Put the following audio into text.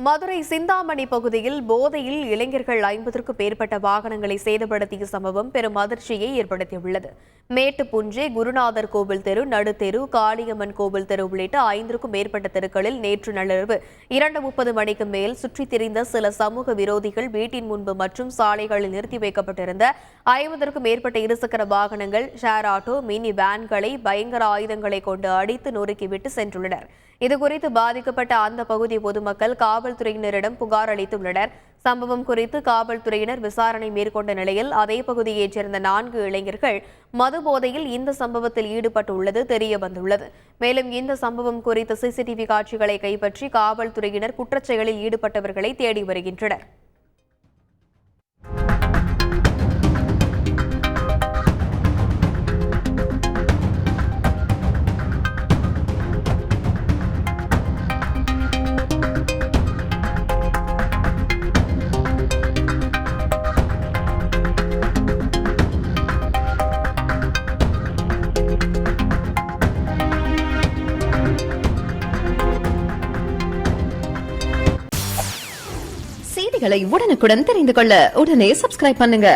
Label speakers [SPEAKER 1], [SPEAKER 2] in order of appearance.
[SPEAKER 1] மதுரை சிந்தாமணி பகுதியில் போதையில் இளைஞர்கள் 50க்கும் மேற்பட்ட வாகனங்களை சேதப்படுத்திய சம்பவம் பெரும் அதிர்ச்சியை ஏற்படுத்தியுள்ளது. மேட்டுப்புஞ்சை, குருநாதர் கோவில் தெரு, நடுத்தெரு, காளியம்மன் கோவில் தெரு உள்ளிட்ட 5க்கும் மேற்பட்ட தெருக்களில் நேற்று நள்ளிரவு 2:30 மணிக்கு மேல் சுற்றித் திரிந்த சில சமூக விரோதிகள் வீட்டின் முன்பு மற்றும் சாலைகளில் நிறுத்தி வைக்கப்பட்டிருந்த 50க்கும் மேற்பட்ட இருசக்கர வாகனங்கள், ஷேர் ஆட்டோ, மினி வேன்களை பயங்கர ஆயுதங்களை கொண்டு அடித்து நொறுக்கிவிட்டு சென்றுள்ளனர். இதுகுறித்து பாதிக்கப்பட்ட அந்த பகுதி பொதுமக்கள் காவல்துறையினரிடம் புகார் அளித்துள்ளனர். சம்பவம் குறித்து காவல்துறையினர் விசாரணை மேற்கொண்ட நிலையில் அதே பகுதியைச் சேர்ந்த 4 இளைஞர்கள் மது போதையில் இந்த சம்பவத்தில் ஈடுபட்டுள்ளது தெரியவந்துள்ளது. மேலும் இந்த சம்பவம் குறித்த சிசிடிவி காட்சிகளை கைப்பற்றி காவல்துறையினர் குற்றச்செயலில் ஈடுபட்டவர்களை தேடி வருகின்றனர்.
[SPEAKER 2] செய்திகளை உடனுக்குடன் தெரிந்து கொள்ள உடனே சப்ஸ்கிரைப் பண்ணுங்க.